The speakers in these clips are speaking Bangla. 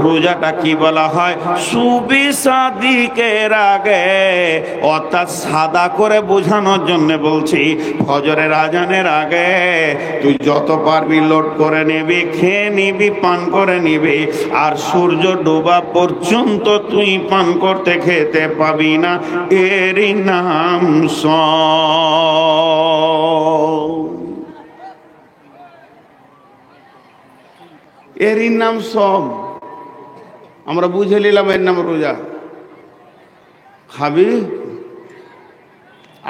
রোজাটা কি বলা হয়? সুবি সাদিকের আগে, অর্থাৎ সাদা করে বোঝানোর জন্য বলছি, ফজরের আজানের আগে তুই যত পারবি লোড করে নিবি, খেয়ে নিবি, পান করে নিবি, আর সূর্য ডোবা পর্যন্ত তুই পান করতে খেতে পাবি না। এরই নাম সওম। এরই নাম সওম। আমরা বুঝে নিলাম এর নাম রোজা। খাবি?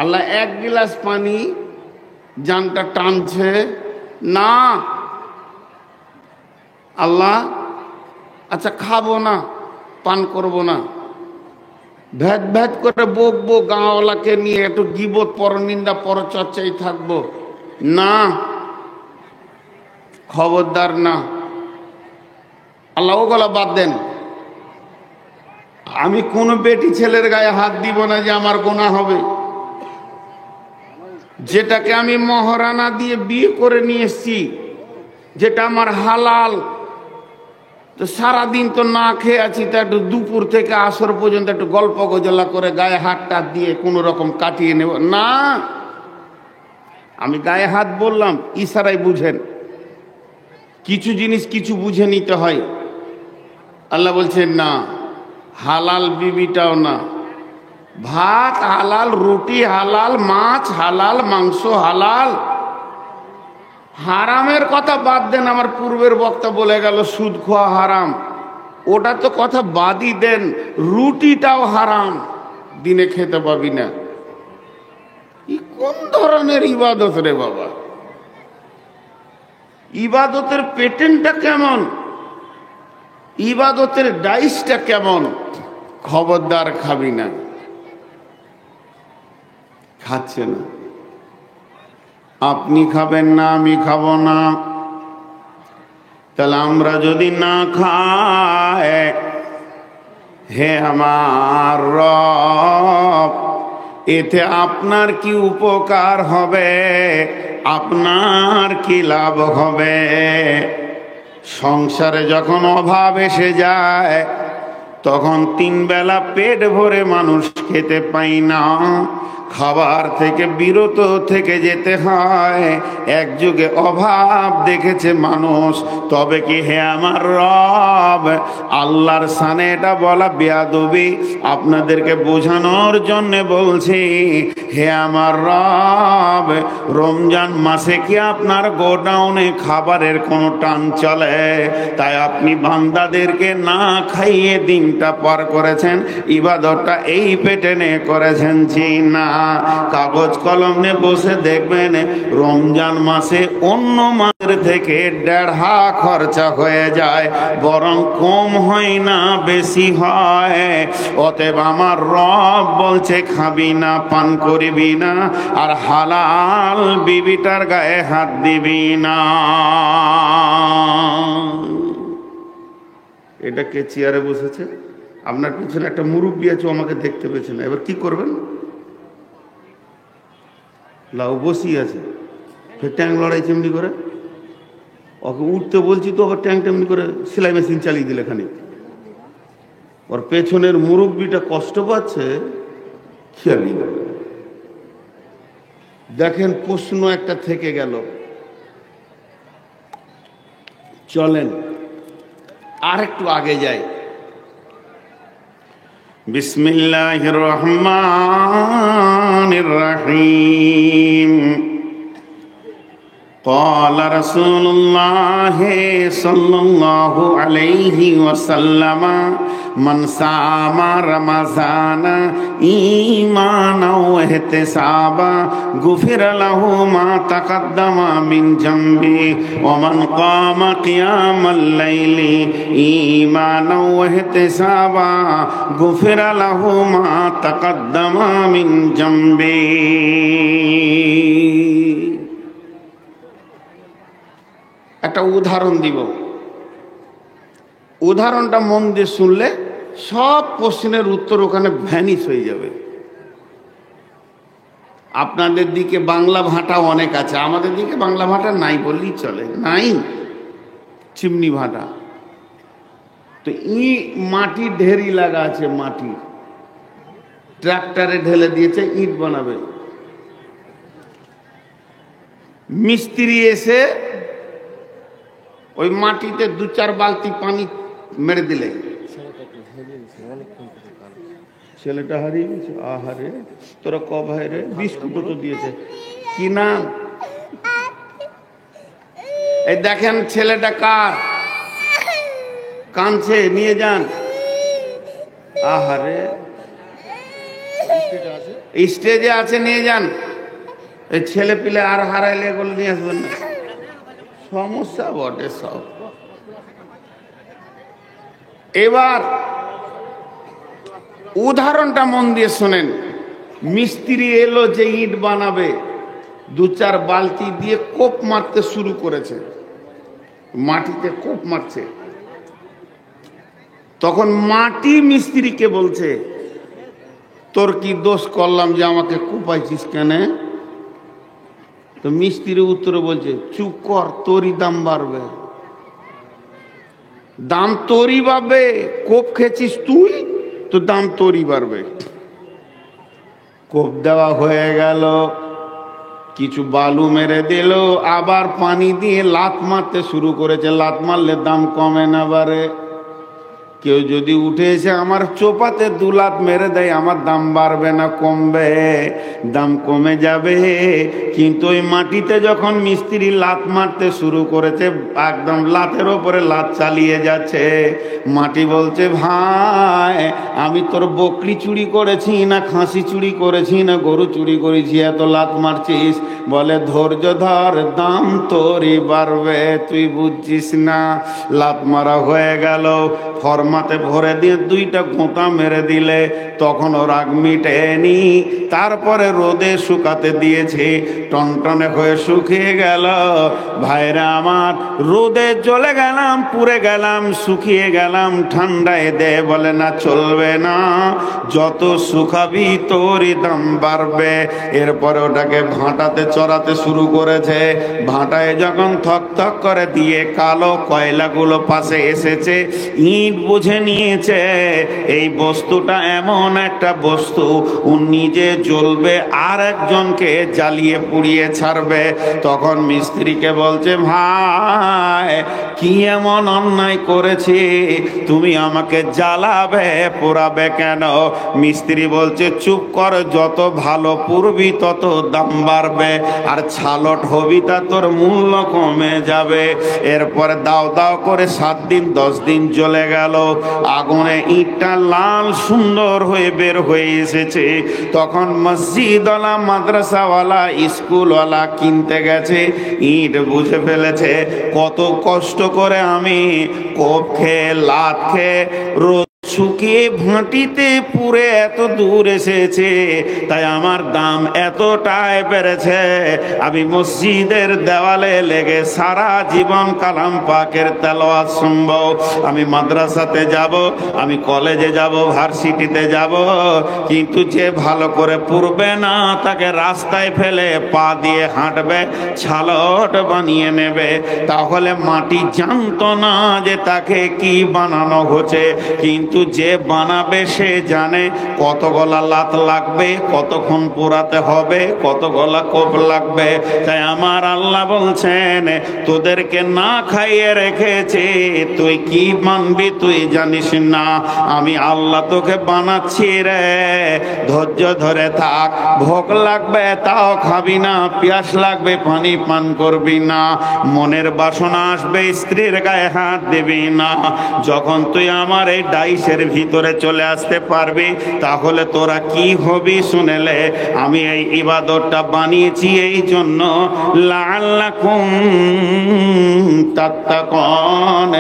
আল্লাহ এক গিলাস পানি জানটা টানছে না, আল্লাহ আচ্ছা খাবো না, পান করব না, ভেদ ভেদ করে বকবো, গাঁওয়ালাকে নিয়ে একটু গীবত, পরনিন্দা, পরচর্চায় থাকবো না, খবরদার না। আল্লাহ ওগুলা বাদ দেন। আমি কোন বেটি ছেলের গায়ে হাত দিব না যে আমার গুনাহ হবে। যেটাকে আমি মহারানা দিয়ে বিয়ে করে নিয়ে এসছি, যেটা আমার হালাল, তো সারাদিন তো না খেয়ে আছি, তা একটু দুপুর থেকে আসর পর্যন্ত একটু গল্প গজলা করে গায়ে হাত টাত দিয়ে কোনো রকম কাটিয়ে নেব না। আমি গায়ে হাত বললাম, ইশারায় বুঝেন। কিছু জিনিস কিছু বুঝে নিতে হয়। আল্লাহ বলছেন না, হালাল বিবিটাও না, ভাত হালাল, রুটি হালাল, মাছ হালাল, মাংস হালাল। হারামের কথা বাদ দেন, আমার পূর্বের বক্তা বলে গেল সুদ খাওয়া হারাম, ওটা তো কথা বাদই দেন, রুটিটাও হারাম, দিনে খেতে পাবি না। কোন ধরনের ইবাদত রে বাবা? ইবাদতের প্যাটার্নটা কেমন, ইবাদতের ডাইসটা কেমন? খবরদার খাবি না। খাচ্ছে না, আপনি খাবেন না, আমি খাবো না, তাহলে আমরা যদি না খাই, হে আমার রব, এতে আপনার কি উপকার হবে, আপনার কি লাভ হবে? সংসারে যখন অভাব এসে যায়, তখন 3 বেলা পেট ভরে মানুষ খেতে পায় না, খাবার থেকে বিরত থেকে যেতে হয়। এক যুগে অভাব দেখেছে মানুষ, তবে কি হে আমার রব, আল্লাহর সানে এটা বলা বেয়াদবি। আপনাদেরকে বোঝানোর জন্য বলছি, হে আমার রব, রমজান মাসে কি আপনার গোডাউনে খাবারের কোনো টান চলে? তাই আপনি বান্দাদেরকে না খাইয়ে দিনটা পার করেছেন, ইবাদতটা এই প্যাটার্নে করেছেন জি না? কাগজ কলম নিয়ে বসে দেখবেন, রমজান মাসে অন্য মাসের থেকে 1.5 খরচা হয়ে যায়, বরং কম হয় না, বেশি হয়। অতএব আমার রব বলছে খাবি না, পান করবি না, আর হালাল বিবিটার গায়ে হাত দিবি না। এটা কে চেয়ারে বসেছে? আপনার পিছনে একটা মুরব্বী আছে, আমাকে দেখতে পেয়েছে না, এবার কি করবেন? লাউ বসি আছে, ফের ট্যাং লড়াইছে এমনি করে, ওকে উঠতে বলছি তো আবার ট্যাং টেমনি করে সেলাই মেশিন চালিয়ে দিলে খানিক। ওর পেছনের মুরব্বীটা কষ্ট পাচ্ছে, খেয়ালই না। দেখেন, প্রশ্ন একটা থেকে গেল, চলেন আর একটু আগে যাই। বিসমিল্লাহির রহমানির রহিম। قال رسول الله صلى الله عليه وسلم من صام رمضان إيمانا واحتسابا غفر له ما تقدم من ذنبه ومن قام قيام الليل إيمانا واحتسابا غفر له ما تقدم من ذنبه। একটা উদাহরণ দিব, উদাহরণটা মন দিয়ে শুনলে সব প্রশ্নের উত্তর ওখানে ভ্যানিশ হয়ে যাবে। আপনাদের দিকে বাংলা ভাষা অনেক আছে, আমাদের দিকে বাংলা ভাষা নাই বললেই চলে, নাই, চিমনি ভাষা। তো মাটি ঢেরি লাগা আছে, মাটি ট্রাক্টরে ঢেলে দিয়েছে, ইট বানাবে। মিস্ত্রি এসে ওই মাটিতে 2-4 বালতি পানি মেরে দিলে, ছেলেটা হারিয়ে গেছে। আহারে, তোরা ক ভাই রে? বিস্কুটও তো দিয়েছে। কি নাম? এই দেখেন ছেলেটা কার? কাঁদছে, নিয়ে যান। আহারে, স্টেজে আছে, নিয়ে যান। এই ছেলে পিলে আর হারাইলে এগুলো নিয়ে আসবেন না, সমস্যা বটে সব। এবার উদাহরণটা মন দিয়ে শোনেন। মিস্ত্রি এলো যে ইট বানাবে, 2-4 বালতি দিয়ে কোপ মারতে শুরু করেছে, মাটিতে কোপ মারছে। তখন মাটি মিস্ত্রিকে বলছে, তোর কি দোষ করলাম যে আমাকে কোপাইছিস কেন? তো মিস্ত্রি উত্তরে বলছে, চুপ কর, তোরই দাম বাড়বে। দাম তোরই বাড়বে, কোপ খেয়েছিস তুই, তো দাম তোরই বাড়বে। কোপ দেওয়া হয়ে গেল, কিছু বালু মেরে দিল, আবার পানি দিয়ে লাত মারতে শুরু করেছে। লাত মারলে দাম কমে না বাড়ে? কেউ যদি উঠে এসে আমার চোপাতে 2 লাত মেরে দেয়, আমার দাম বাড়বে না কমবে? দাম কমে যাবে। কিন্তু ওই মাটিতে যখন মিস্ত্রি লাত মারতে শুরু করেছে, একদম লাতের ওপরে লাত চালিয়ে যাচ্ছে, মাটি বলছে, ভাই আমি তোর বকরি চুরি করেছি না খাসি চুরি করেছি না গরু চুরি করেছি, এত লাত মারছিস? বলে, ধৈর্য ধর, দাম তোরই বাড়বে, তুই বুঝছিস না। লাত মারা হয়ে গেল, ফরমাতে ভরে দিয়ে 2টা গোঁতা মেরে দিলে, তখনও রাগ মিটেনি। তারপরে রোদে শুকাতে দিয়েছে, টনটনে হয়ে শুকিয়ে গেল। ভাইরা আমার, রোদে জ্বলে গেলাম, পুড়ে গেলাম, শুকিয়ে গেলাম, ঠান্ডায় দে। বলে, না, চলবে না, যত শুকাবি তোরই দাম বাড়বে। এরপরে ওটাকে ভাঁটাতে চড়াতে শুরু করেছে। ভাঁটায় যখন থক থক করে দিয়ে কালো কয়লাগুলো পাশে এসেছে, ইট বুঝে নিয়েছে এই বস্তুটা এমন একটা বস্তু, ও নিজে জ্বলবে আর একজনকে জ্বালিয়ে পুড়িয়ে ছাড়বে। তখন মিস্ত্রিকে বলছে, ভাই কি এমন অন্যায় করেছি, তুমি আমাকে জ্বালাবে পোড়াবে কেন? মিস্ত্রি বলছে, চুপ কর, যত ভালো পুড়বি তত দাম বাড়বে, আর ছালট হবি তা তোর মূল্য কমে যাবে। এরপরে দাও দাও করে 7 দিন 10 দিন জ্বলে গেল। আগুনে ইটটা লাল সুন্দর হয়ে বের হয়ে এসেছে। তখন মসজিদওয়ালা, মাদ্রাসাওয়ালা, স্কুলওয়ালা কিনতে গেছে, ইট বুঝে ফেলেছে কত কষ্ট করে আমি কোপ খেয়ে লাত খেয়ে রোদ শুকিয়ে ভাঁটিতে পুরে এত দূর এসেছে, তাই আমার দাম এতটাই বেড়েছে। আমি মসজিদের দেওয়ালে লেগে সারা জীবন কালাম পাকের তেলাওয়াত শুনবো, আমি মাদ্রাসাতে যাব, আমি কলেজে যাব, ভার্সিটিতে যাব, কিন্তু যে ভালো করে পুরবে না তাকে রাস্তায় ফেলে পা দিয়ে হাঁটবে, ছালট বানিয়ে নেবে। তাহলে মাটি জানতো না যে তাকে কি বানানো হচ্ছে, কিন্তু যে বানাবে সে জানে কত গলা লাত লাগবে, কতক্ষণ পোড়াতে হবে, কত গলা কোপ লাগবে। তাই আমার আল্লাহ বলছেন, তোদেরকে না খাইয়ে রেখেছে, তুই কি মানবি তুই জানিস না, আমি আল্লাহ তোকে বানাচ্ছি রে। ধৈর্য ধরে থাক, ভোগ লাগবে তাও খাবি না, পিয়াস লাগবে পানি পান করবি না, মনের বাসনা আসবে স্ত্রীর গায়ে হাত দিবি না। যখন তুই আমার এই ডাইসের ভিতরে চলে আসতে পারবি, তাহলে তোরা কি হবি শুনেলে, আমি এই ইবাদতটা বানিয়েছি এই জন্য, লাআল্লাকুম তাত্তাকুন,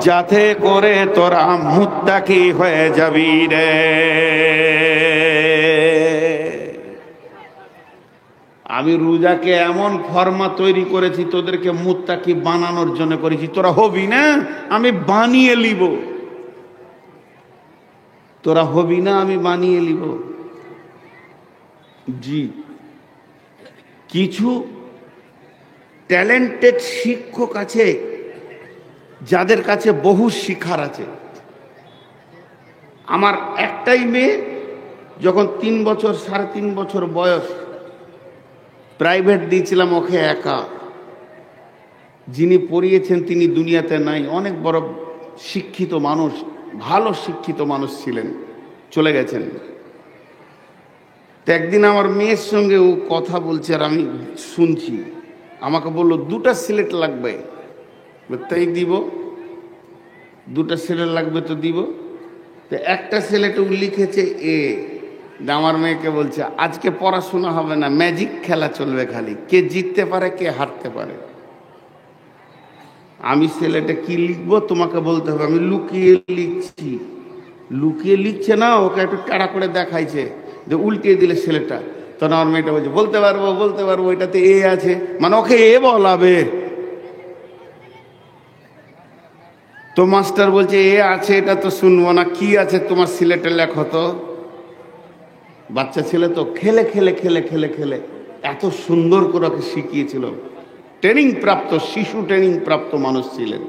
যাতে করে তোরা মুত্তাকি হয়ে যাবি রে। আমি রোজাকে এমন ফরমা তৈরি করেছি, তোদেরকে মুত্তাকি বানানোর জন্য করেছি, তোরা হবি না, আমি বানিয়ে লিব, তোরা হবি না, আমি বানিয়ে লিব। জি, কিছু ট্যালেন্টেড শিক্ষক আছে যাদের কাছে বহু শিখার আছে, আমার একটাই মেয়ে, যখন 3 বছর 3.5 বছর বয়স, প্রাইভেট দিয়েছিলাম ওকে একা। যিনি পড়িয়েছেন তিনি দুনিয়াতে নাই, অনেক বড় শিক্ষিত মানুষ, ভালো শিক্ষিত মানুষ ছিলেন, চলে গেছেন। তো একদিন আমার মেয়ের সঙ্গে ও কথা বলছে আর আমি শুনছি। আমাকে বললো 2টা সিলেট লাগবে। তাই দিব, 2টা সিলেট লাগবে তো দিব। তো একটা সিলেটে লিখেছে এ। আমার মেয়েকে বলছে আজকে পড়াশোনা হবে না, ম্যাজিক খেলা চলবে, খালি কে জিততে পারে কে হারতে পারে। আমি সিলেটে কি লিখবো তোমাকে বলতে হবে। আমি লুকিয়ে লিখছি। লুকিয়ে লিখছে না, ওকে একটু টাড়া করে দেখাইছে যে উল্টিয়ে দিলে ছেলেটা। তখন আমার মেয়েটা বলছে বলতে পারবো বলতে পারবো, এটাতে এ আছে, মানে ওকে এ বলাবে। তো মাস্টার বলছে এ আছে, এটা তো শুনবো না, কি আছে তোমার সিলেটে লেখো তো। বাচ্চা ছেলে তো খেলে খেলে খেলে খেলে খেলে এত সুন্দর করে ওকে শিখিয়েছিল। ট্রেনিং প্রাপ্ত শিশু, ট্রেনিং প্রাপ্ত মানুষ ছিলেন।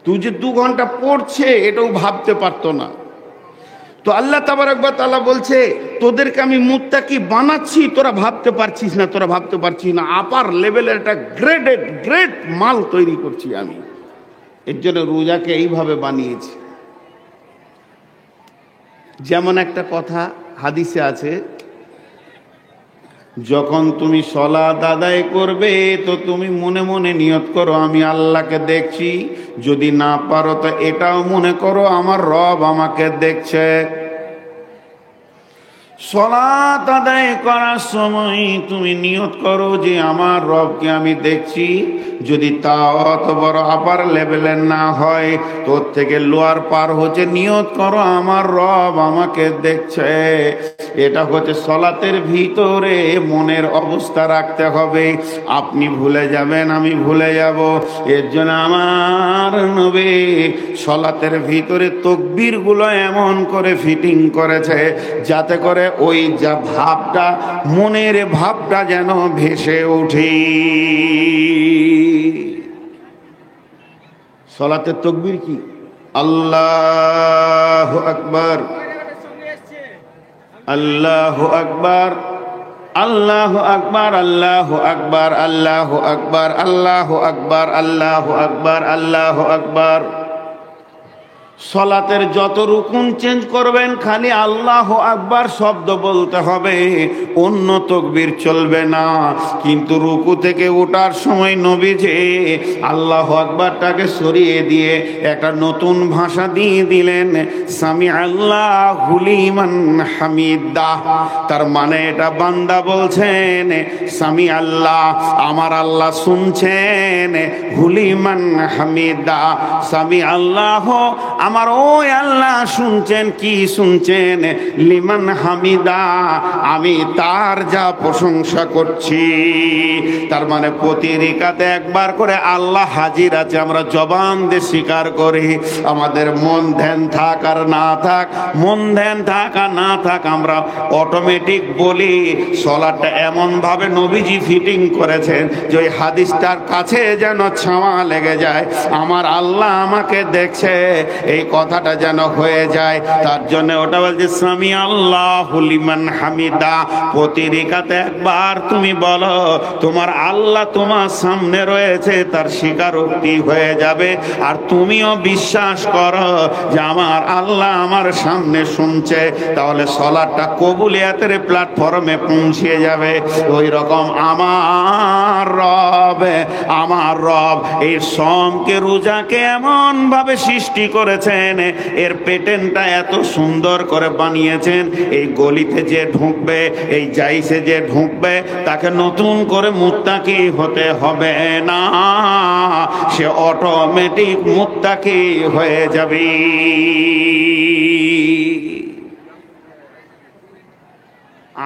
তুই যে 2 ঘন্টা পড়ছে এটাও ভাবতে পারতো না। তো আল্লাহ তাবারক ওয়া তাআলা বলছে তোদেরকে আমি মুত্তাকি বানাচ্ছি, তোরা ভাবতে পারছিস না, তোরা ভাবতে পারছিস না। আপার লেভেলের একটা গ্রেট মাল তৈরি করছি আমি। এর জন্য রোজাকে এইভাবে বানিয়েছি। যেমন একটা কথা হাদিসে আছে, যখন তুমি সালাত আদায় করবে তো তুমি মনে মনে নিয়ত করো আমি আল্লাহকে দেখছি। যদি না পারো তো এটাও মনে করো আমার রব আমাকে দেখছে। সালাত আদায় করার সময় তুমি নিয়ত করো যে আমার রবকে আমি দেখছি। যদি তা অত বড় আপার লেভেলের না হয়, তোর থেকে লোয়ার পার হচ্ছে, নিয়ত করো আমার রব আমাকে দেখছে। এটা হচ্ছে সালাতের ভিতরে মনের অবস্থা রাখতে হবে। আপনি ভুলে যাবেন, আমি ভুলে যাব। এর জন্য আমার নবী সালাতের ভিতরে তাকবীরগুলো এমন করে ফিটিং করেছে যাতে করে ওই যা ভাবটা, মনের ভাবটা যেন ভেসে ওঠে। সালাতের তাকবীর কি? আল্লাহু আকবার, আল্লাহু আকবার, আল্লাহু আকবার, আল্লাহু আকবার, আল্লাহু আকবার, আল্লাহু আকবার, আল্লাহু আকবার, আল্লাহু আকবার। সালাতের যত রুকুন চেঞ্জ করবেন খালি আল্লাহু আকবার শব্দ বলতে হবে, অন্য তাকবীর চলবে না। কিন্তু রুকু থেকে ওঠার সময় নবীজি আল্লাহু আকবারটাকে সরিয়ে দিয়ে একটা নতুন ভাষা দিয়ে দিলেন, সামি আল্লাহু লিমান হামিদা। তার মানে এটা বান্দা বলছেন সামি আল্লাহ, আমার আল্লাহ শুনছেন, হুলিমান হামিদা, সামি আল্লাহ, আমার ওই আল্লাহ শুনছেন। কি শুনছেন? লিমান হামিদা, আমি তার যা প্রশংসা করছি। তার মানে প্রতি রিকাতে একবার করে আল্লাহ হাজির আছে, আমরা জবান দিয়ে স্বীকার করি। আমাদের মন ধ্যান থাক আর না থাক, মন ধ্যান থাক আর না থাক, আমরা অটোমেটিক বলি। সালাতটা এমন ভাবে নবীজি ফিটিং করেছেন যে ওই হাদিসটার কাছে যেন ছাওয়া লেগে যায়, আমার আল্লাহ আমাকে দেখছে, এই কথাটা যেন হয়ে যায়। তার জন্য ওটা বলছে সামি আল্লাহু লিমান হামিদা। প্রতি রিকাতে একবার তুমি বলো তোমার আল্লাহ তোমার সামনে রয়েছে, তার স্বীকারোক্তি হয়ে যাবে। আর তুমিও বিশ্বাস করো যে আমার আল্লাহ আমার সামনে শুনছে, তাহলে সালাতটা কবুলিয়াতের প্ল্যাটফর্মে পৌঁছে যাবে। ওই রকম আমার রব এই সোমকে রোজাকে এমন ভাবে সৃষ্টি করেছেন, এর প্যাটার্নটা এত সুন্দর করে বানিয়েছেন, এই গলিতে যে ঢুকবে, এই জাইসে যে ঢুকবে, তাকে নতুন করে মুত্তাকি হতে হবে না, সে অটোমেটিক মুত্তাকি হয়ে যাবে।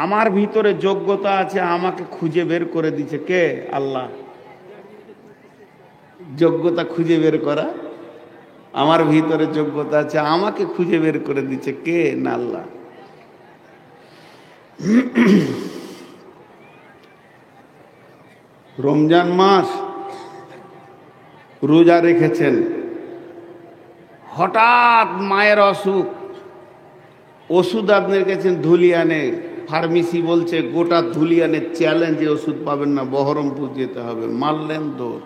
আমার ভিতরে যোগ্যতা আছে, আমাকে খুঁজে বের করে দিচ্ছে কে? আল্লাহ। যোগ্যতা খুঁজে বের করা, আমার ভিতরে যোগ্যতা আছে, আমাকে খুঁজে বের করে দিচ্ছে কে? না আল্লাহ। রমজান মাস রোজা রেখেছেন, হঠাৎ মায়ের অসুখ, ওষুধ আপনার কাছে ধুলিয়ানে, ফার্মেসি বলছে গোটা ধুলিয়ানে চ্যালেঞ্জে ওষুধ পাবেন না, বহরমপুর যেতে হবে। মারলেন দৌড়।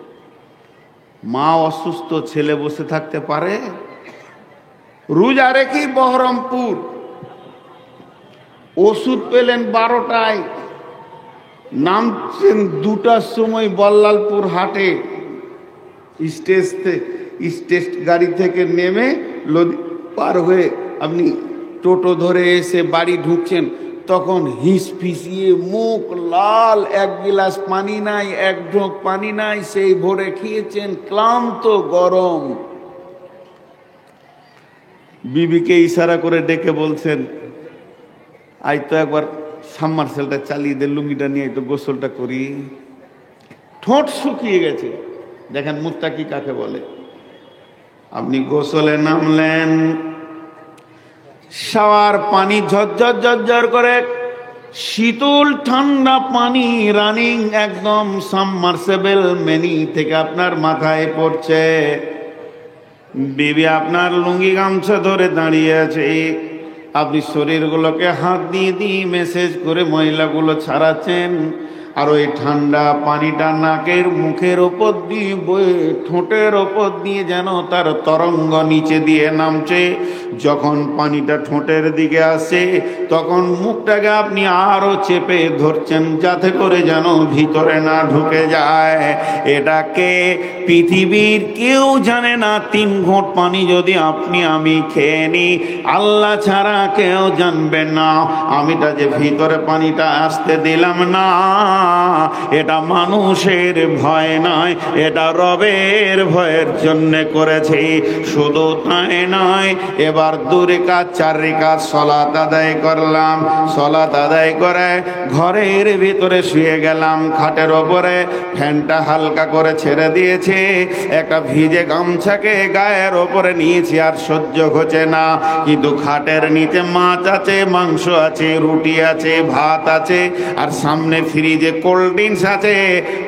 মা অসুস্থ, ছেলে বসে থাকতে পারে? রোজা রেখেই বহরমপুর। ওষুধ পেলেন 12টায়, নামছেন 2টার সময় বল্লালপুর হাটে। স্টেজ গাড়ি থেকে নেমে নদী পার হয়ে আপনি টোটো ধরে এসে বাড়ি ঢুকছেন, তখন হিস ফিসিয়ে মুখ লাল, এক গিলাস পানি নাই, এক ঢোক পানি নাই, সেই ভোরে খেয়েছেন, ক্লান্ত, গরম। বিবিকে ইশারা করে ডেকে বলছেন, আই তো একবার সাবমার্সেলটা চালিয়ে দে, লুঙ্গিটা নিয়ে তো গোসলটা করি। ঠোঁট শুকিয়ে গেছে। দেখেন মুত্তাকি কাকে বলে। আপনি গোসলে নামলেন, শাওয়ার পানি ঝরঝর ঝরঝর করে, শীতল ঠান্ডা পানি রানিং একদম সাবমার্সেবল মেনি থেকে আপনার মাথায় পড়ছে। বিবি আপনার লুঙ্গি গামছা ধরে দাঁড়িয়ে আছে, আপনি শরীরগুলোকে হাত দিয়ে দিয়ে মেসেজ করে ময়লাগুলো ছাড়াচ্ছেন, আর ওই ঠান্ডা পানিটা নাকের মুখের ওপর দিয়ে বয়ে ঠোঁটের ওপর দিয়ে যেন তার তরঙ্গ নিচে দিয়ে নামছে। যখন পানিটা ঠোঁটের দিকে আসে, তখন মুখটাকে আপনি আরো চেপে ধরছেন যাতে করে যেন ভিতরে না ঢুকে যায়। এটাকে পৃথিবীর কেউ জানে না। 3 ঘোঁট পানি যদি আপনি আমি খেয়ে নিই, আল্লাহ ছাড়া কেউ জানবে না। আমিটা যে ভিতরে পানিটা আসতে দিলাম না, এটা মানুষের ভয় নয়, এটা রবের ভয়ের জন্য করেছি। শুধু তাই নয়, এবার 2 রেখাত 4 রেখাত সালাত আদায় করলাম। সালাত আদায় করে ঘরের ভিতরে শুয়ে গেলাম, খাটের ওপরে ফ্যানটা হালকা করে ছেড়ে দিয়েছে, একটা ভিজে গামছাকে গায়ের ওপরে নিয়েছি, আর সহ্য হচ্ছে না। কিন্তু খাটের নিচে মাছ আছে, মাংস আছে, রুটি আছে, ভাত আছে, আর সামনে ফ্রিজে কোল্ড ড্রিঙ্কস আছে,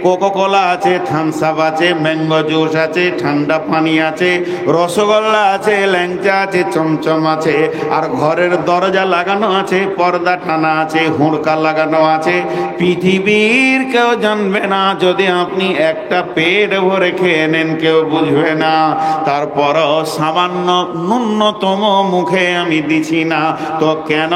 কোকোকোলা আছে, থামস আপ আছে, ম্যাঙ্গো জুস আছে, ঠান্ডা পানি আছে, রসগোল্লা আছে, ল্যাংচা আছে, চমচম আছে, আর ঘরের দরজা লাগানো আছে, পর্দা টানা আছে, হুড়কা লাগানো আছে। পৃথিবীর কেউ জানবে না। যদি আপনি একটা পেট ভরে খেয়ে নেন, কেউ বুঝবে না। তারপরও সামান্য ন্যূনতম মুখে আমি দিছি না তো কেন?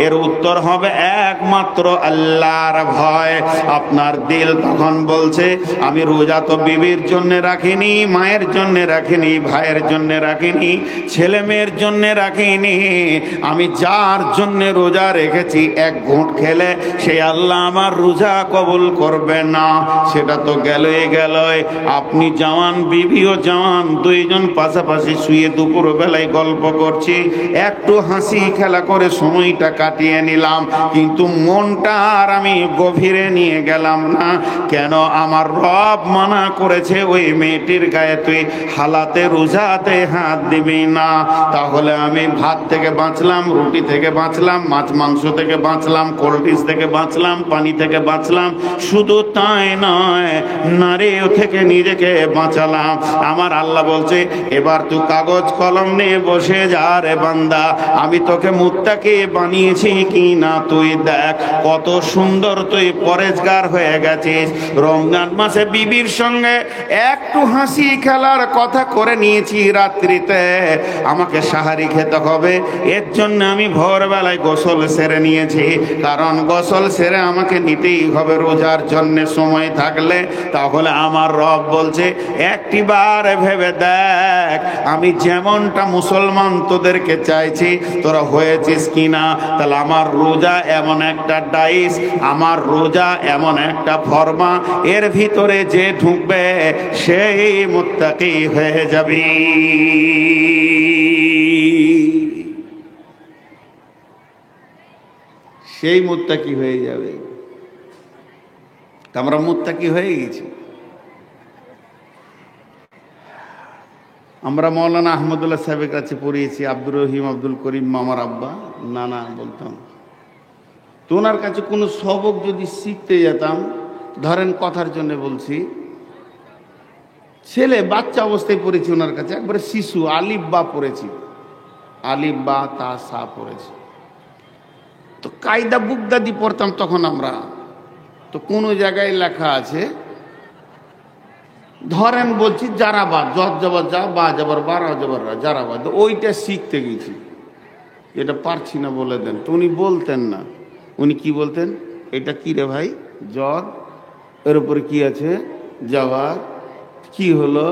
এর উত্তর হবে একমাত্র আল্লাহর ভয়। আপনার দিল তখন বলছে, আমি রোজা তো বিবির জন্য রাখিনি, মায়ের জন্য রাখিনি, ভাইয়ের জন্য রাখিনি, ছেলে মেয়ের জন্য রাখিনি, আমি যার জন্য রোজা রেখেছি, 1 ঘুঁট খেলে সেই আল্লাহ আমার রোজা কবুল করবে না। সেটা তো গেলই গেল। আপনি জওয়ান, বিবিও জওয়ান, 2 জন পাশাপাশি শুয়ে দুপুর বেলায় গল্প করছি, একটু হাসি খেলা করে সময়টা কাটিয়ে নিলাম, কিন্তু মনটা আর আমি গভীরে নিয়ে গেলাম না। কেন? আমার রব মানা করেছে, ওই মেয়েটির গায়ে তুই হালাতে রোজাতে হাত দিবি না। তাহলে আমি ভাত থেকে বাঁচলাম, রুটি থেকে বাঁচলাম, মাছ মাংস থেকে বাঁচলাম, কোল্ড ড্রিঙ্কস থেকে বাঁচলাম, পানি থেকে বাঁচলাম। শুধু তাই নয়, নারীও থেকে নিজেকে বাঁচালাম। আমার আল্লাহ বলছে, এবার তুই কাগজ কলম নিয়ে বসে যা রে বান্দা, আমি তোকে মুত্তাকি বানিয়েছি কি না তুই দেখ। কত সুন্দর তুই পরেজগার হয়ে গেছিস। রমজান মাসে বিবির সঙ্গে একটু হাসি খেলার কথা করে নিয়েছি, রাত্রিতে আমাকে সাহারি খেতে হবে, এর জন্য আমি ভোরবেলায় গোসল সেরে নিয়েছি। কারণ গোসল সেরে আমাকে নিতেই হবে রোজার জন্য সময় থাকলে। তাহলে আমার রব বলছে, একটিবার ভেবে দেখ, আমি যেমনটা মুসলমান তোদেরকে চাইছি, তোরা হয়েছিস কিনা। তাহলে আমার রোজা এমন একটা ডাইস, আমার রোজা এমন একটা ফরমা, এর ভিতরে যে ঢুকবে সেই মুত্তাকি হয়ে যাবে। সেই মুত্তাকি হয়ে যাবে। আমরা মুত্তাকি হয়ে গেছি। আমরা মৌলানা আহমদুল্লাহ সাহেবের কাছে পড়িয়েছি, আব্দুর রহিম আব্দুল করিম মামার আব্বা, নানা বলতাম। তো ওনার কাছে কোনো সবক যদি শিখতে যেতাম, ধরেন কথার জন্য বলছি, ছেলে বাচ্চা অবস্থায় পড়েছি ওনার কাছে, একবারে শিশু, আলিফ বা পড়েছি, আলিফ বা তা সা পড়েছি। তো কায়দা বুগদাদি পড়তাম তখন আমরা। তো কোনো জায়গায় লেখা আছে, ধরেন বলছি জারাবাদ, জজ জবর যা, বা জবর বা, রা জবর রা, জারাবাদ, ওইটা শিখতে গেছি। এটা পারছি না বলে দেন। তো উনি বলতেন না, উনি কি বলতেন, এটা কি রে ভাই, জজ, এর উপরে কি আছে, জবর, কি হলো,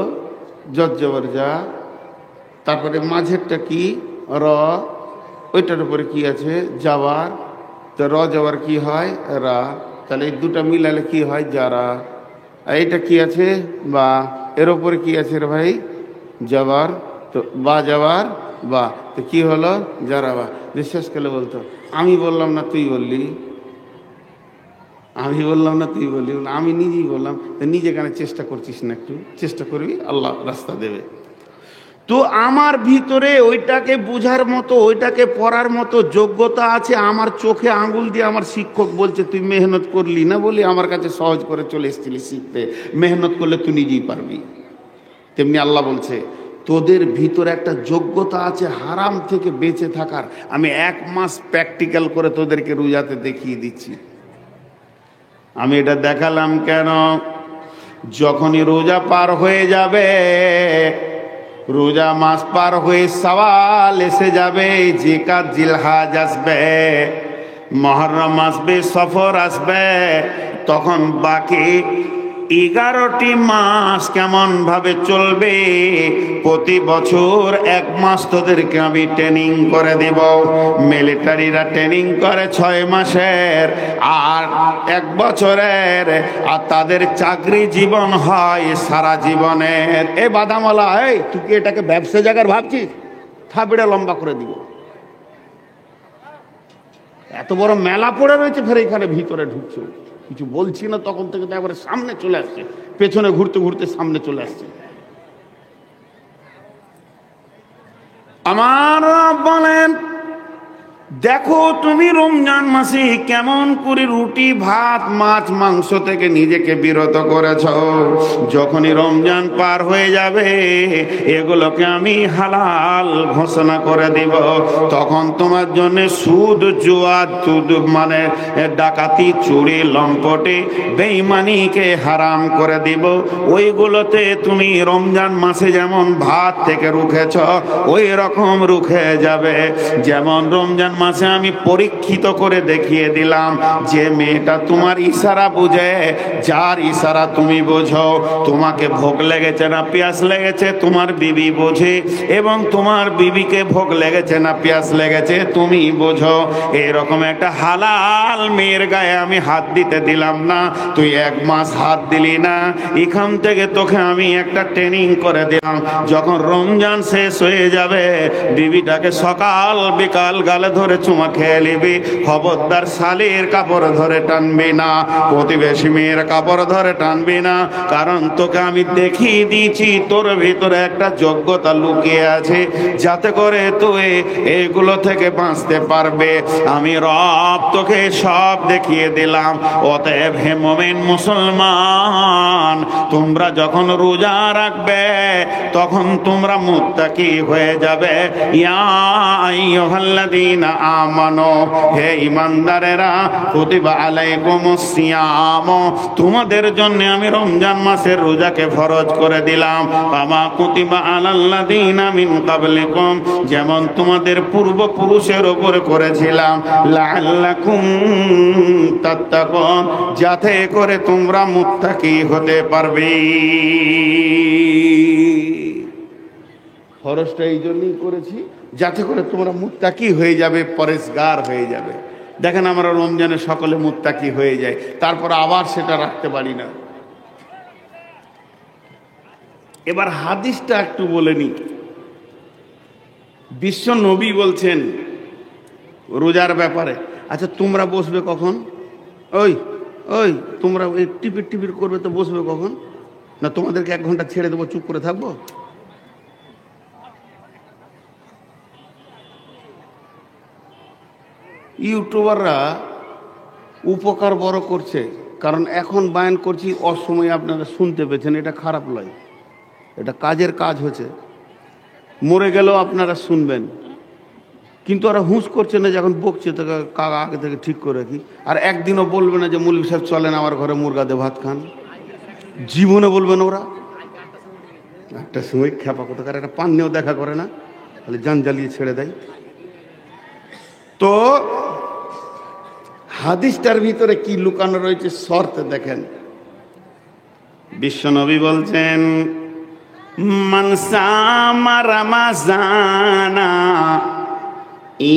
জজ জবর যা, তারপরে মাঝেরটা কি, র, ওইটার উপরে কি আছে, জবর, তো র জবর কি হয়, রা, তাহলে এই দুটা মিলালে কি হয়, যারা। এইটা কি আছে, বা, এর উপরে কি আছে রে ভাই, জবর, তো বা জবর বা, তো কি হলো, যারা বা। বিশ্বাস করলে বলতো, আমি বললাম না তুই বললি, আমি বললাম না তুই বললি, আমি নিজেই বললাম। তো নিজে কেন চেষ্টা করছিস না, একটু চেষ্টা করবি, আল্লাহ রাস্তা দেবে। তো আমার ভিতরে ওইটাকে বুঝার মতো, ওইটাকে পড়ার মতো যোগ্যতা আছে। আমার চোখে আঙ্গুল দিয়ে আমার শিক্ষক বলছে, তুই মেহনত করলি না বলি আমার কাছে সহজ করে চলে এসেছিলি শিখতে, মেহনত করলে তুই নিজেই পারবি। তেমনি আল্লাহ বলছে, তোদের ভিতরে একটা যোগ্যতা আছে হারাম থেকে বেঁচে থাকার, আমি 1 মাস প্র্যাকটিক্যাল করে তোদেরকে রোজাতে দেখিয়ে দিচ্ছি। আমি এটা দেখালাম কেন, যখনই রোজা পার হয়ে যাবে, রোজা মাস পার হয়ে সওয়াল এসে যাবে, জিকাত জিলহাজ আসবে, মুহররম আসবে, সফর আসবে, তখন বাকি 11টি মাস কেমন ভাবে চলবে। প্রতি বছর 1 মাস তোদেরকে আমি ট্রেনিং করে দেব। মিলিটারিরা ট্রেনিং করে 6 মাসের আর 1 বছরের, আর তাদের চাকরি জীবন হয় সারা জীবনের। এ বাদামওয়ালা, এই তুই কি এটাকে ব্যবসা জায়গার ভাবছিস? থাপড়ে লম্বা করে দিব। এত বড় মেলা পড়ে রয়েছে, ফের এখানে ভিতরে ঢুকছে, কিছু বলছি না তখন থেকে, তো একবারে সামনে চলে আসছে, পেছনে ঘুরতে ঘুরতে সামনে চলে আসছে। আমার বলেন, দেখো তুমি রমজান মাসে কেমন করে রুটি ভাত মাছ মাংস থেকে নিজেকে বিরত করেছ। যখনই রমজান পার হয়ে যাবে, এগুলোকে আমি হালাল ঘোষণা করে দিব। তখন তোমার জন্য সুদ, জুয়া, মানে ডাকাতি, চুরি, লম্পটে, বেঈমানিকে হারাম করে দিব। ওইগুলোতে তুমি রমজান মাসে যেমন ভাত থেকে রুখেছ, ওই রকম রুখে যাবে। যেমন রমজান মাসে আমি পরীক্ষিত করে দেখিয়ে দিলাম, যে মেয়েটা তোমার ইশারা বুঝে, যার ইশারা তুমি বোঝো, তোমাকে ভোগ লেগেছে না পিয়াস লেগেছে তোমার বিবি বোঝে, এবং তোমার বিবিকে ভোগ লেগেছে না পিয়াস লেগেছে তুমি বোঝো। এরকম একটা হালাল মেয়ের গায়ে আমি হাত দিতে দিলাম না। তুই 1 মাস হাত দিলি না, এখান থেকে তোকে আমি একটা ট্রেনিং করে দিলাম। যখন রমজান শেষ হয়ে যাবে, বিবিটাকে সকাল বিকাল গালে ধরে চুমা খেয়ে নিবি। খবরদার শালীর কাপড় ধরে টানবি না, প্রতিবেশী মেয়ের কাপড় ধরে টানবি না, কারণ তোকে আমি দেখিয়ে দিয়েছি তোর ভিতরে একটা যোগ্যতা লুকিয়ে আছে, যাতে করে তুই এগুলো থেকে বাঁচতে পারবে। আমি রব তোকে সব দেখিয়ে দিলাম। অতএব হে মুমিন মুসলমান, তোমরা যখন রোজা রাখবে, তখন তোমরা মুত্তাকি হয়ে যাবে। ইয়া আইয়ুহাল্লাযীনা আমানু, হে ঈমানদারেরা, কুতিবা আলাইকুমুস সিয়াম, তোমাদের জন্য আমি রমজান মাসের রোজাকে ফরজ করে দিলাম। কামা কুতিবা আলাল্লাযীনা মিন ক্বাবলিকুম, যেমন তোমাদের পূর্বপুরুষের উপরে করেছিলাম, লাআল্লাকুম তাত্তাকুন, যাতে করে তোমরা মুত্তাকি হতে পারবে। ফরজটা এই জন্যই করেছি, যাতে করে তোমরা মুত্তাকি হয়ে যাবে, পরেজগার হয়ে যাবে। দেখেন আমরা রমজানে সকলে মুত্তাকি হয়ে যায়, তারপর আবার সেটা রাখতে পারি না। এবার হাদিসটা একটু বলে নি। বিশ্ব নবী বলছেন রোজার ব্যাপারে, আচ্ছা তোমরা বসবে কখন? ওই ওই তোমরা ওই টিপির টিপির করবে, তো বসবে কখন? না তোমাদেরকে 1 ঘন্টা ছেড়ে দেবো, চুপ করে থাকবো? ইউটিউবাররা উপকার বড় করছে, কারণ এখন বায়ান করছি অসময়ে আপনারা শুনতে পেয়েছেন, এটা খারাপ নয়, এটা কাজের কাজ হচ্ছে। মরে গেলেও আপনারা শুনবেন। কিন্তু ওরা হুঁশ করছে না, যখন বকছে তো কাকা আগে থেকে ঠিক করে রাখি। আর একদিনও বলবে না যে মৌলভী সাহেব চলেন আমার ঘরে মুরগা দিয়ে ভাত খান, জীবনে বলবে না ওরা। একটা সময় খেপা কোথাকার একটা পান নিয়েও দেখা করে না, তাহলে জান জ্বালিয়ে ছেড়ে দেয়। তো হাদিসটার ভিতরে কি লুকানো রয়েছে শর্ত দেখেন। বিশ্বনবী বলছেন, মান সামা রমাজানা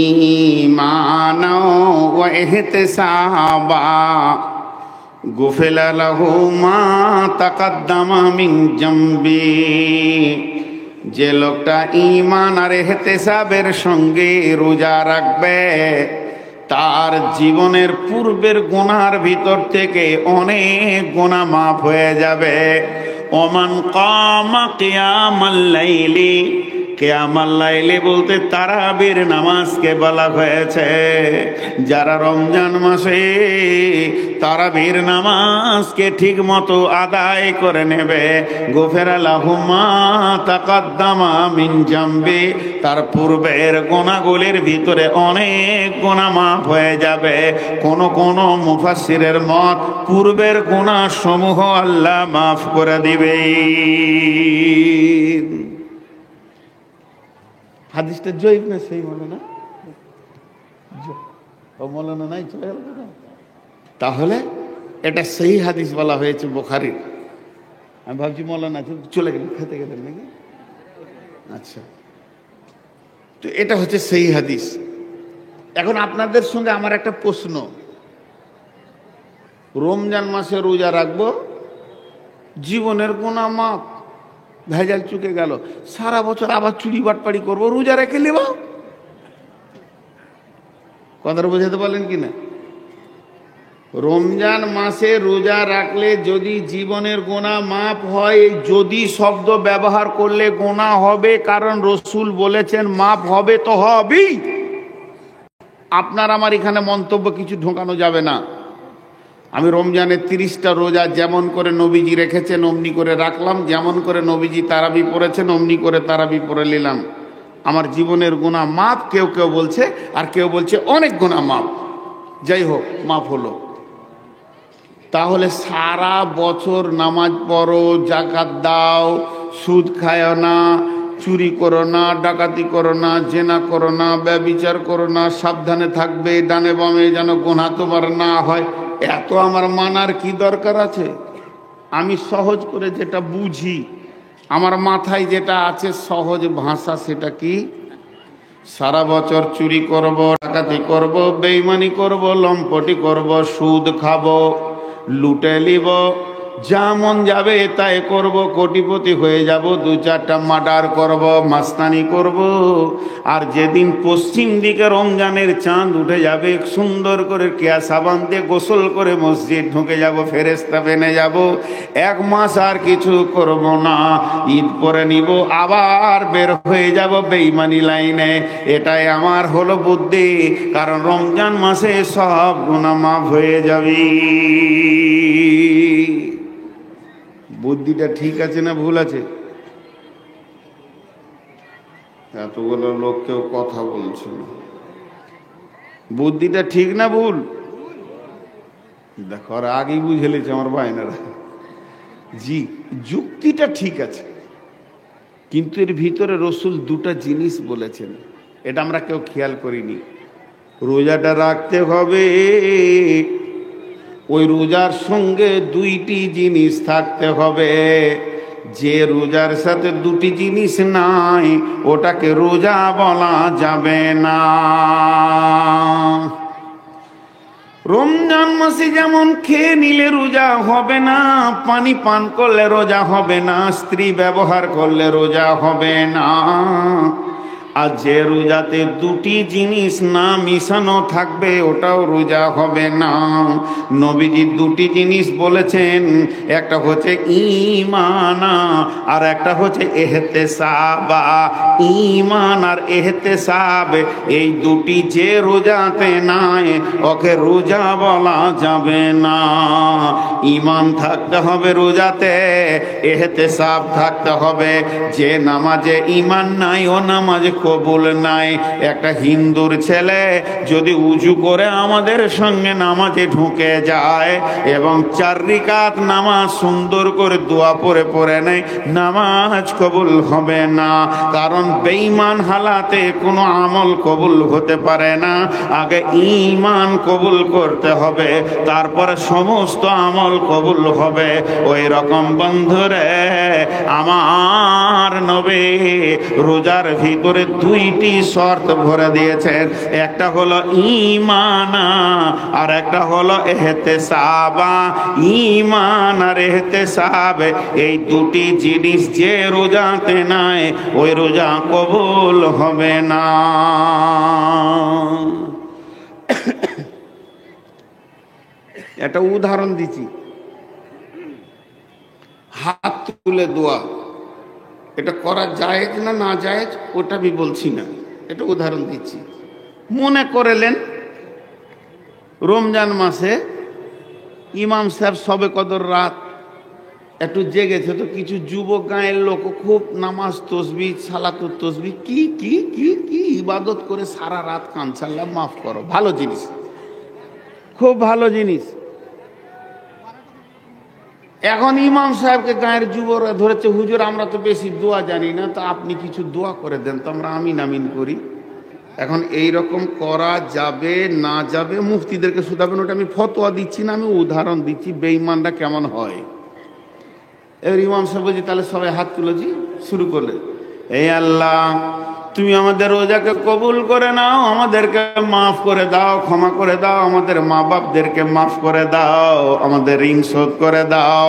ঈমানা ওয়া ইহতিসাবা গুফিরা লাহু মা তাকাদ্দামা মিন জামবি। যে লোকটা ঈমান আর ইহতিসাবের সঙ্গে রোজা রাখবে, তার জীবনের পূর্বের গুনার ভিতর থেকে অনেক গুনাহ মাফ হয়ে যাবে। ওমান কামা কিয়ামাল লাইলি, কিয়ামাল লাইলি বলতে তারাবির নামাজকে বলা হয়েছে। যারা রমজান মাসে তারাবির নামাজকে ঠিক মতো আদায় করে নেবে, গুফিরা লাহু মা তাকাদ্দামা মিন জামবি, তার পূর্বের গুনাহগুলির ভিতরে অনেক গুনাহ মাফ হয়ে যাবে। কোন কোন মুফাসসিরের মত, পূর্বের গুনাহ সমূহ আল্লাহ মাফ করে দিবে। হাদিসটা জয়ীফ না সেই মৌলানা? ও মৌলানা নাই, চলে গেল। তাহলে এটা সেই হাদিস বলা হয়েছে বুখারীর। আমি ভাবছি মৌলানা চলে গেলেন, খেতে গেলেন নাকি? আচ্ছা, তো এটা হচ্ছে সেই হাদিস। এখন আপনাদের সঙ্গে আমার একটা প্রশ্ন, রমজান মাসে রোজা রাখবো, জীবনের গুনাহ মাপ, ভেজাল চুকে গেল, সারা বছর আবার চুরি বাটপাড়ি করবো, রোজা রেখে নেব? কথাটা বোঝাতে পারলেন কিনা? রমজান মাসে রোজা রাখলে যদি জীবনের গুনাহ মাফ হয়, যদি শব্দ ব্যবহার করলে গুনাহ হবে, কারণ রসুল বলেছেন মাফ হবে তো হবেই। আপনার আমার এখানে মন্তব্য কিছু ঢোকানো যাবে না। আমি রমজানের 30টা রোজা যেমন করে নবীজি রেখেছেন অমনি করে রাখলাম, যেমন করে নবীজি তারাবি পড়েছেন অমনি করে তারাবি পড়ে নিলাম। আমার জীবনের গুনাহ মাফ, কেউ কেউ বলছে, আর কেউ বলছে অনেক গুনাহ মাফ। যাই হোক, মাফ হলো। তাহলে সারা বছর নামাজ পড়ো, যাকাত দাও, সুদ খায় না, চুরি করো না, ডাকাতি করো না, জেনা করো না, ব্যভিচার করো না, সাবধানে থাকবে, ডানে বামে যেন গুনাহ তোমার না হয়, এত আমার মানার কি দরকার আছে? আমি সহজ করে যেটা বুঝি, আমার মাথায় যেটা আছে সহজ ভাষা, সেটা কি? সারা বছর চুরি করব, ডাকাতি করব, বেঈমানি করব, লম্পটি করব, সুদ খাবো, লুটে নিব, যা মন যাবে তাই করব, কোটিপতি হয়ে যাব, 2-4টা মার্ডার করব, মাস্তানি করব। আর যেদিন পশ্চিম দিকে রমজানের চাঁদ উঠে যাবে, সুন্দর করে কেয়া সাবান দিয়ে গোসল করে মসজিদ ঢুকে যাব, ফেরেশতা বেনে যাব, 1 মাস আর কিছু করব না, ঈদ পরে নিব, আবার বের হয়ে যাব বেঈমানি লাইনে। এটাই আমার হলো বুদ্ধি, কারণ রমজান মাসে সব গুনাহ মাফ হয়ে যাবে। বুদ্ধিটা ঠিক আছে না ভুল আছে? এতগুলো লোক কেউ কথা বলছে না। বুদ্ধিটা ঠিক না ভুল? দেখো, আর আগেই বুঝে লেছে আমার ভাইনারা। জি, যুক্তিটা ঠিক আছে, কিন্তু এর ভিতরে রসুল 2টা জিনিস বলেছেন, এটা আমরা কেউ খেয়াল করিনি। রোজাটা রাখতে হবে, ওই রোজার সঙ্গে 2টি জিনিস থাকতে হবে। যে রোজার সাথে 2টি জিনিস নাই, ওটাকে রোজা বলা যাবে না। রমজান মাসে যেমন খেয়ে নিলে রোজা হবে না, পানি পান করলে রোজা হবে না, স্ত্রী ব্যবহার করলে রোজা হবে না, আর যে রোজাতে 2টি জিনিস না মিশানো থাকবে ওটাও রোজা হবে না। নবীজি 2টি জিনিস বলেছেন, একটা হচ্ছে ঈমানা আর একটা হচ্ছে ইহতিসাব। ঈমান আর ইহতিসাব, এই 2টি যে রোজাতে নাই, ওকে রোজা বলা যাবে না। ঈমান থাকতে হবে রোজাতে, ইহতিসাব থাকতে হবে। যে নামাজে ঈমান নাই, ও নামাজ কবুল নাই। একটা হিন্দুর ছেলে যদি উজু করে আমাদের সঙ্গে নামাজে ঢুকে যায় এবং 4 রাকাত নামাজ সুন্দর করে দোয়া পড়ে পড়ে নেয়, নামাজ কবুল হবে না। কারণ বেঈমান হালাতে কোনো আমল কবুল হতে পারে না। আগে ঈমান কবুল করতে হবে, তারপরে সমস্ত আমল কবুল হবে। ওই রকম বন্ধুরে, আমার নবী রোজার ভিতরে 2টি শর্ত ভরে দিয়েছেন। একটা হলো ঈমান আর একটা হলো ইহতিসাবা। ঈমান আর ইহতিসাব, এই 2টি জিনিস যে রোজাতে নাই ওই রোজা কবুল হবে না। একটা উদাহরণ দিচ্ছি, হাত তুলে দোয়া, এটা করা জায়েজ না না জায়েজ ওটা আমি বলছি না, এটা উদাহরণ দিচ্ছি। মনে করলেন রমজান মাসে ইমাম সাহেব সবে কদর রাত একটু জেগেছে, তো কিছু যুবক গাঁয়ের লোক খুব নামাজ তসবিহ সালাতুত তসবিহ কি কি কি কি ইবাদত করে সারা রাত কাঁদছে। আল্লাহ মাফ করো, ভালো জিনিস, খুব ভালো জিনিস। এখন ইমাম সাহেবকে গায়ের যুবকরা ধরেছে, হুজুর আমরা তো বেশি দোয়া জানি না, তো আপনি কিছু দোয়া করে দেন তো আমরা আমিন আমিন করি। এখন এই রকম করা যাবে না যাবে মুফতিদেরকে শুধাবেন, ওটা আমি ফতোয়া দিচ্ছি না, আমি উদাহরণ দিচ্ছি বেঈমানরা কেমন হয়। এবার ইমাম সাহেব বলছি তাহলে সবাই হাত তুলেছি, শুরু করলে, এই আল্লাহ তুমি আমাদের রোজাকে কবুল করে নাও, আমাদেরকে মাফ করে দাও, ক্ষমা করে দাও, আমাদের মা বাপদেরকে মাফ করে দাও, আমাদের ঋণ শোধ করে দাও,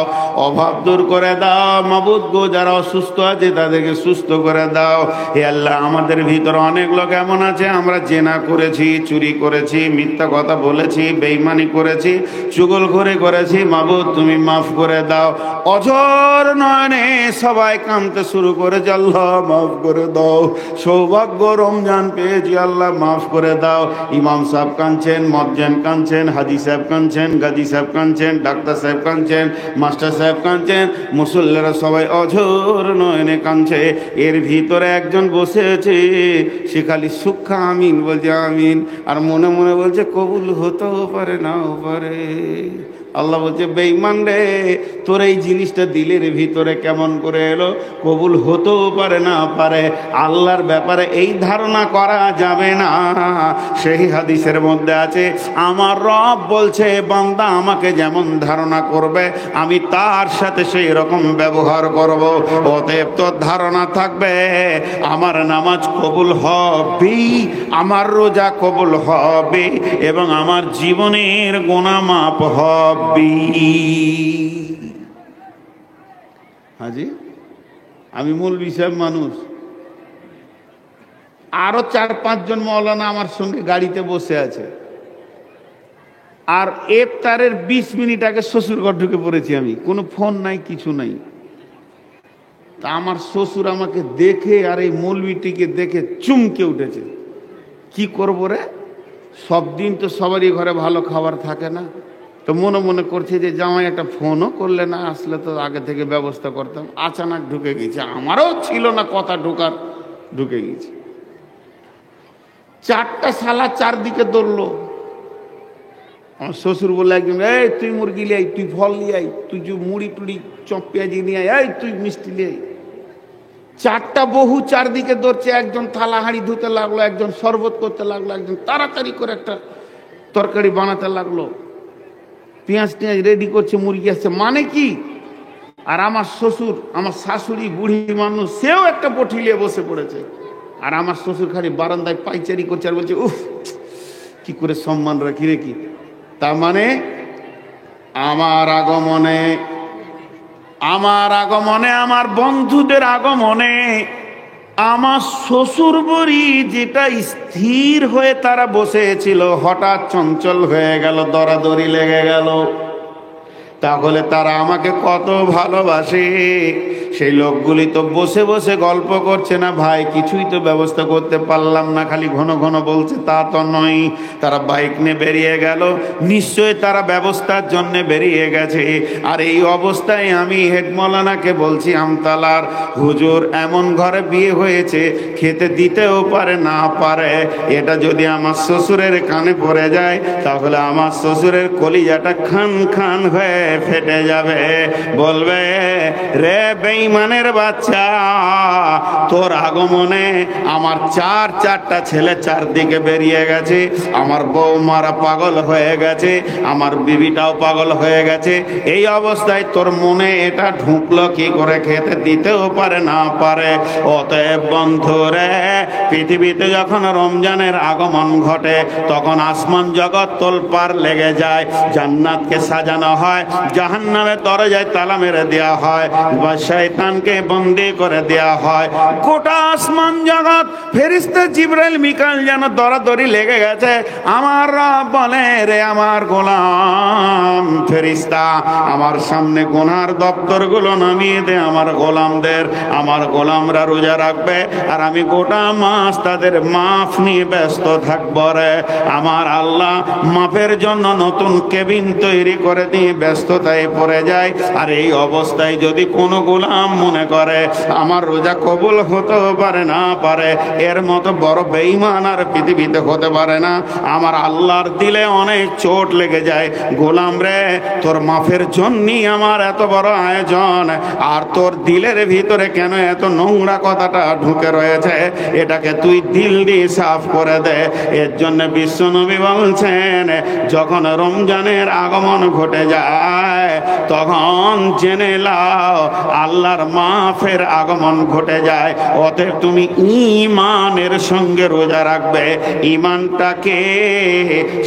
অভাব দূর করে দাও, মাবুদ গো যারা অসুস্থ আছে তাদেরকে সুস্থ করে দাও। হে আল্লাহ আমাদের ভিতরে অনেক লোক এমন আছে আমরা জেনা করেছি, চুরি করেছি, মিথ্যা কথা বলেছি, বেঈমানি করেছি, চুগলখড়ি করেছি, মাবুদ তুমি মাফ করে দাও। অঝর নয়নে সবাই কাঁদতে শুরু করেছে, আল্লাহ মাফ করে দাও, সৌভাগ্য রমজান পেয়েছি, আল্লাহ মাফ করে দাও। ইমাম সাহেব কাঁদছেন, মজ্জেন কাঁদছেন, হাজি সাহেব কাঁদছেন, গাজী সাহেব কাঁদছেন, ডাক্তার সাহেব কাঁদছেন, মাস্টার সাহেব কাঁদছেন, মুসল্লিরা সবাই অঝোর নয়নে কাঁদছে। এর ভিতরে একজন বসে আছে, সে খালি সুখা আমিন বলছে আমিন, আর মনে মনে বলছে কবুল হতেও পারে নাও পারে। আল্লাহ বলছে বেঈমান রে, তোর এই জিনিসটা দিলের ভিতরে কেমন করে এলো? কবুল হতেও পারে না পারে, আল্লাহর ব্যাপারে এই ধারণা করা যাবে না। সেই হাদিসের মধ্যে আছে আমার রব বলছে বান্দা আমাকে যেমন ধারণা করবে আমি তার সাথে সেই রকম ব্যবহার করব। অতএব তোর ধারণা থাকবে আমার নামাজ কবুল হবে, আমার রোজা কবুল হবে এবং আমার জীবনের গুনাহ মাফ হবে। হাজি আমি মৌলভী সাহেব মানুষ, আরো 4-5 জন মৌলানা আমার সঙ্গে গাড়িতে বসে আছে, আর ইফতারের 20 মিনিট আগে শ্বশুর ঘর ঢুকে পড়েছি আমি, কোনো ফোন নাই কিছু নাই। তা আমার শ্বশুর আমাকে দেখে আর এই মৌলভীটিকে দেখে চমকে উঠেছে। কি করবো রে, সব দিন তো সবারই ঘরে ভালো খাবার থাকে না, তো মনে মনে করছে যে জামাই একটা ফোনও করলে না, আসলে তো আগে থেকে ব্যবস্থা করতাম। আচানক ঢুকে গেছে, আমারও ছিল না কথা ঢোকার, ঢুকে গেছে। 4টা শালা চারদিকে দৌড়লো। আমার শ্বশুর বললে একজন, এই তুই মুরগি লিয়ে আই, তুই ফল নিয়ে আই, তুই মুড়ি টুড়ি চপ পেঁয়াজি নিয়ে আয়, এই তুই মিষ্টি নিয়ে আই। 4টা বহু চারদিকে দৌড়ছে, একজন থালা হাঁড়ি ধুতে লাগলো, একজন শরবত করতে লাগলো, একজন তাড়াতাড়ি করে একটা তরকারি বানাতে লাগলো, পেঁয়াজ টেঁয়াজ রেডি করছে, মুরগি আসছে, মানে কি? আর আমার শ্বশুর, আমার শাশুড়ি বুড়ি মানুষ, সেও একটা বটি নিয়ে বসে পড়েছে, আর আমার শ্বশুর খালি বারান্দায় পাইচারি করছে আর বলছে উফ কি করে সম্মান রাখি রে কি। তার মানে আমার আগমনে, আমার বন্ধুদের আগমনে আমার শ্বশুর বাড়ি যেটা স্থির হয়ে তারা বসেছিল হঠাৎ চঞ্চল হয়ে গেল, দরাদরি লেগে গেল। তাহলে তারা আমাকে কত ভালোবাসে সেই লোকগুলি তো বসে বসে গল্প করছে না, ভাই কিছুই তো ব্যবস্থা করতে পারলাম না, খালি ঘন ঘন বলছে, তা তো নয়। তারা বাইক নিয়ে বেরিয়ে গেল, নিশ্চয় তারা ব্যবস্থার জন্য বেরিয়ে গেছে। আর এই অবস্থায় আমি হেড মৌলানাকে বলছি আমতলার, হুজুর এমন ঘরে বিয়ে হয়েছে, খেতে দিতেও পারে না পারে, এটা যদি আমার শ্বশুরের কানে পড়ে যায় তাহলে আমার শ্বশুরের কলিজাটা খান খান হয়ে ফেটে যাবে। বলবে, রে বেঈমানের বাচ্চা, তোর আগমনে আমার চারটা ছেলে চারদিকে বেরিয়ে গেছে, আমার বৌমারা পাগল হয়ে গেছে, আমার বিবিটাও পাগল হয়ে গেছে। এই অবস্থায় তোর মনে এটা ঢুকলো কি করে, খেতে দিতেও পারে না পারে। অতএব বন্ধুরে, পৃথিবীতে যখন রমজানের আগমন ঘটে তখন আসমান জগৎ তোলপাড় লেগে যায়, জান্নাতকে সাজানো হয়, জাহান্নামের দরজায় তালা মেরে দেওয়া হয়, বা শয়তানকে বন্দি করে দেওয়া হয়। গোটা আসমান জগৎ ফেরেশতা জিবরাইল মিকাইল যেন দরাদরি লেগে গেছে। আমার রব বলে, রে আমার গোলাম ফেরেশতা, আমার সামনে গুনার দপ্তরগুলো নামিয়ে দে আমার গোলামদের। আমার গোলামরা রোজা রাখবে আর আমি গোটা মাস তাদের মাফ নিয়ে ব্যস্ত থাকবো রে। আমার আল্লাহ মাফের জন্য নতুন কেবিন তৈরি করে দিয়ে ব্যস্ততায় পড়ে যায়। আর এই অবস্থায় যদি কোনো গোলাম মনে করে আমার রোজা কবুল হতেও পারে না পারে, এর মতো বড় বেঈমান আর পৃথিবীতে হতে পারে না। আমার আল্লাহর দিলে অনেক চোট লেগে যায়, গোলাম রে তোর মাফের জন্যই আমার এত বড় আয়োজন, আর তোর দিলের ভিতরে কেন এত নোংরা কথাটা ঢুকে রয়েছে, এটাকে তুই দিল দিয়ে সাফ করে দে। এর জন্য বিশ্বনবী বলছেন, যখন রমজানের আগমন ঘটে যায় তখন জেনে লাও আল্লাহর মাফের আগমন ঘটে যায়। অতএব তুমি ঈমানের সঙ্গে রোজা রাখবে। ঈমানটাকে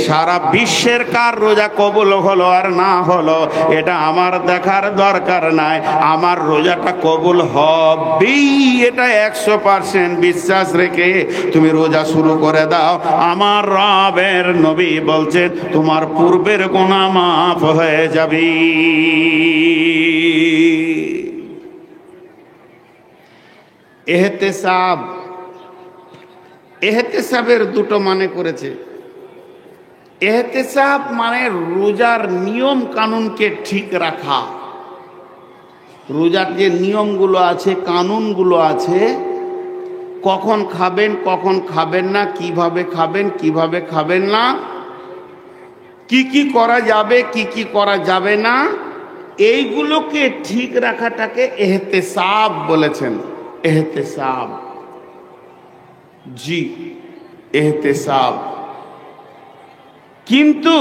সারা বিশ্বের কার রোজা কবুল হলো আর না হলো এটা আমার দেখার দরকার নাই, আমার রোজাটা কবুল হবেই, এটা 100% বিশ্বাস রেখে তুমি রোজা শুরু করে দাও। আমার রবের নবী বলছেন, তোমার পূর্বের গুনাহ মাফ হয়ে যাবে। এহতেসাব, এহতেসাবের দুটো মানে করেছে। এহতেসাব মানে রোজার নিয়ম কানুনকে ঠিক রাখা। রোজার যে নিয়মগুলো আছে, কানুনগুলো আছে, কখন খাবেন কখন খাবেন না, কিভাবে খাবেন কিভাবে খাবেন না, কি কি করা যাবে কি কি করা যাবে না, এইগুলোকে ঠিক রাখাটাকে এহতেসাব বলেছেন। এহতেসাব, জি এহতেসাব। কিন্তু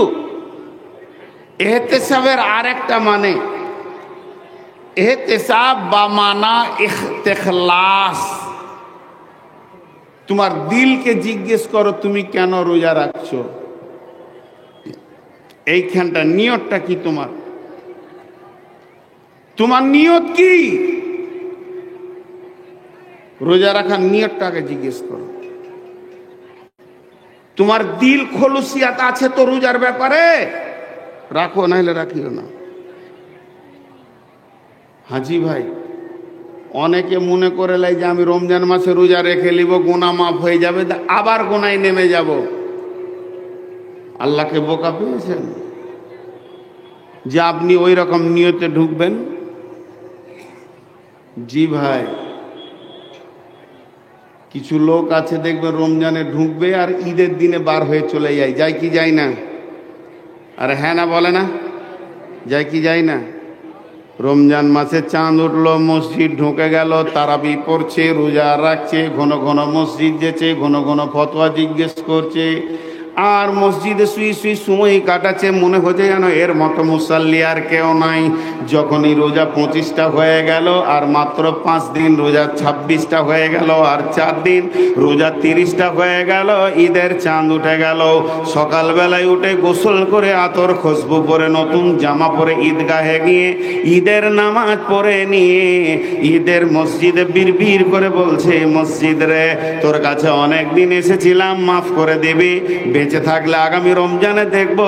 এহতেসাবের আর একটা মানে, এহতেসাব বা মানা ইখতিলাস। তোমার দিলকে জিজ্ঞেস করো তুমি কেন রোজা রাখছো, এইখানটা নিয়তটা কি, তোমার তোমার নিয়ত কি, রোজা রাখার নিয়তটাকে জিজ্ঞেস করো। তোমার দিল খলুসিয়াত আছে তো রোজার ব্যাপারে, রাখো, নাহলে রাখিও না। হাজি ভাই, অনেকে মনে করে লাই যে আমি রমজান মাসে রোজা রেখে নিব, গুনাহ মাফ হয়ে যাবে, আবার গুনায় নেমে যাব। আল্লাহকে বোকা পেয়েছেন যে আপনি ওই রকম নিয়তে ঢুকবেন? জি ভাই, কিছু লোক আছে দেখবেন রমজানে ঢুকবে আর ঈদের দিনে বার হয়ে চলে যায়। যায় কি যায় না? আরে হ্যাঁ না বলে না, যায় কি যায় না? রমজান মাসে চাঁদ উঠলো, মসজিদ ঢুকে গেল, তারাবি পড়ছে, রোজা রাখছে, ঘন ঘন মসজিদ যেছে, ঘন ঘন ফতোয়া জিজ্ঞেস করছে, আর মসজিদে শুই শুই সময় কাটাচ্ছে, মনে হচ্ছে যেন এর মতো মুসাল্লি আর কেউ নাই। যখনই রোজা 25টা হয়ে গেল, আর মাত্র 5 দিন, রোজা 26টা হয়ে গেল, আর 4 দিন, রোজা 30টা হয়ে গেল, ঈদের চাঁদ উঠে গেল। সকালবেলায় উঠে গোসল করে আতর খুশবু পরে নতুন জামা পরে ঈদগাহে গিয়ে ঈদের নামাজ পড়ে নিয়ে ঈদের মসজিদে বিড়বিড় করে বলছে, মসজিদ রে তোর কাছে অনেক দিন এসেছিলাম, মাফ করে দিবি, বেঁচে থাকলে আগামী রমজানে দেখবো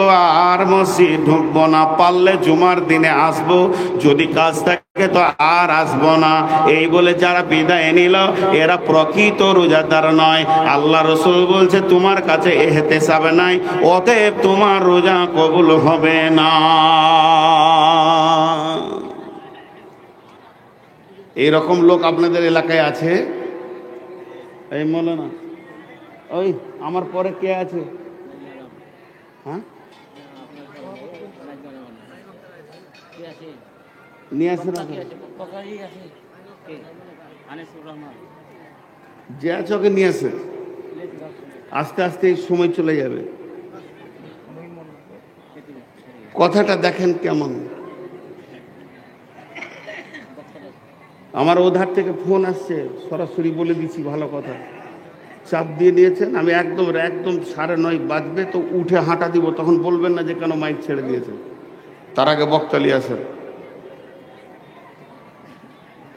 আর মসজিদ ঢুকবো না, পারলে জুমার দিনে আসবো, যদি কাজ থাকে তো আর আসবো না। এই বলে যারা বিদায় নিল এরা প্রকৃত রোজাদার নয়। আল্লাহ রসুল বলছে তোমার কাছে ইহতিসাব নাই, অতএব তোমার রোজা কবুল হবে না। এইরকম লোক আপনাদের এলাকায় আছে? এই মৌলানা, ওই আমার পরে কে আছে? হ্যাঁ, নিয়ে আসেন যে আছে ওকে নিয়ে আসে, আস্তে আস্তে সময় চলে যাবে। কথাটা দেখেন কেমন। আমার ওধার থেকে ফোন আসছে, সরাসরি বলে দিচ্ছি ভালো কথা, চাপ দিয়ে দিয়েছেন। আমি একদম 9:30 বাজবে তো উঠে হাঁটা দিব, তখন বলবেন না যে কেন মাইক ছেড়ে দিয়েছেন। তার আগে বক্তালি আসেন।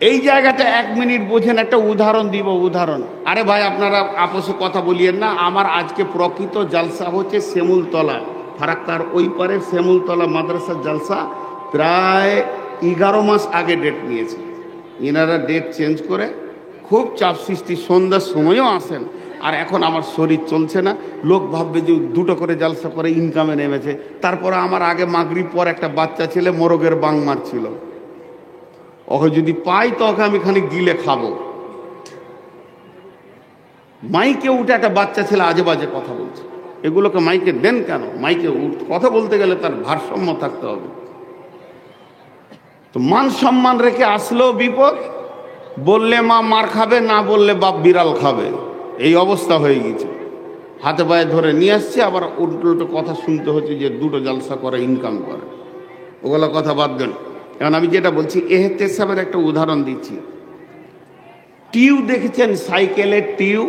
এই জায়গাটা 1 মিনিট বোঝেন, একটা উদাহরণ দিব। উদাহরণ, আরে ভাই আপনারা আপসে কথা বলিয়েন না। আমার আজকে প্রকৃত জালসা হচ্ছে শ্যামুলতলা, ফারাক্কার ওই পারে শ্যামুলতলা মাদ্রাসার জালসা। প্রায় 11 মাস আগে ডেট নিয়েছে, এনারা ডেট চেঞ্জ করে খুব চাপ সৃষ্টি, সন্ধ্যার সময়ও আসেন। আর এখন আমার শরীর চলছে না, লোক ভাববে যে 2টো করে জালসা করে ইনকামে নেমেছে। তারপরে আমার আগে মাগরিব পর একটা বাচ্চা ছেলে মোরগের বাং মারছিল, ওকে যদি পাই তো ওকে আমি খানিক গিলে খাবো। মাইকে উঠে একটা বাচ্চা ছেলে আজে বাজে কথা বলছে, এগুলোকে মাইকে দেন কেন? মাইকে কথা বলতে গেলে তার ভারসাম্য থাকতে হবে। তো মান সম্মান রেখে আসলেও বিপদ, বললে মা মার খাবে, না বললে বাপ বিড়াল খাবে, এই অবস্থা হয়ে গেছে। হাতে পায়ে ধরে নিয়ে আসছে, আবার উল্টো কথা শুনতে হচ্ছে যে 2টো জালসা করে ইনকাম করে। ওগুলো কথা বাদ দেন। এখন আমি যেটা বলছি, ইহতিসাবের একটা উদাহরণ দিচ্ছি। টিউ দেখেছেন? সাইকেলের টিউ।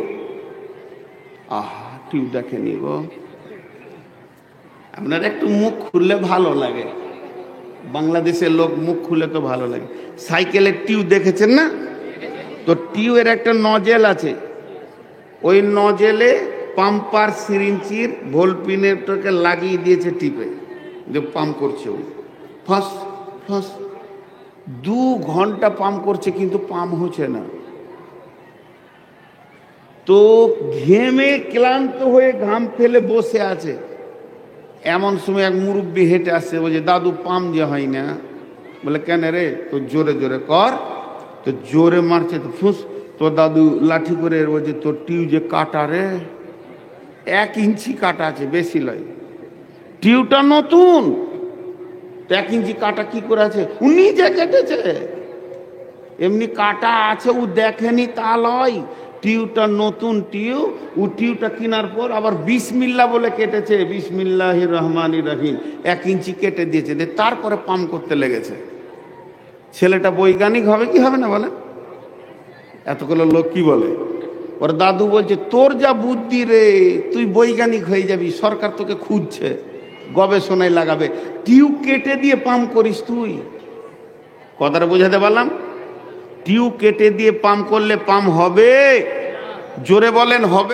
টিউ দেখেনি গো? আপনার একটু মুখ খুললে ভালো লাগে, বাংলাদেশের লোক মুখ খুলে তো ভালো লাগে। সাইকেলের টিউ দেখেছেন না? তো টিউ এর একটা নজেল আছে, ওই নজেলে পাম্পার সিরিঞ্চির ভোল্টপিনেরটাকে লাগিয়ে দিয়েছে টিপে, যে পাম্প করছে। ওই ফাঁস ফাঁস 2 ঘন্টা পাম্প করছে, কিন্তু পাম্প হচ্ছে না। তো ঘেমে ক্লান্ত হয়ে ঘাম ফেলে বসে আছে। এমন সময় এক মুরব্বী হেঁটে আসছে, বলছে দাদু পাম্প যে হয় না। বলে কেন রে? তো জোরে জোরে কর। তো জোরে মারছে, তো ফুস। তো দাদু লাঠি করে বলছে তোর টিউ যে কাটা রে, 1 ইঞ্চি কাটা আছে, বেশি লয়। টিউটা নতুন, 1 ইঞ্চি কাটা কি করে আছে? ও নিজে কেটেছে, এমনি কাটা আছে, ও দেখেনি তা লয়। টিউটা নতুন টিউ, ও টিউটা কেনার পর আবার বিসমিল্লাহ বলে কেটেছে, বিসমিল্লাহির রহমানির রহিম, 1 ইঞ্চি কেটে দিয়েছে, তারপরে পাম্প করতে লেগেছে। ছেলেটা বৈজ্ঞানিক হবে কি হবে না বলে? এতগুলো লোক কি বলে? ওর দাদু বলছে তোর যা বুদ্ধি রে, তুই বৈজ্ঞানিক হয়ে যাবি, সরকার তোকে খুঁজছে, গবেষণায় লাগাবে। টিউ কেটে দিয়ে পাম্প করিস তুই? কথাটা বোঝাতে পারলাম? টিউ কেটে দিয়ে পাম্প করলে পাম্প হবে? জোরে বলেন হবে?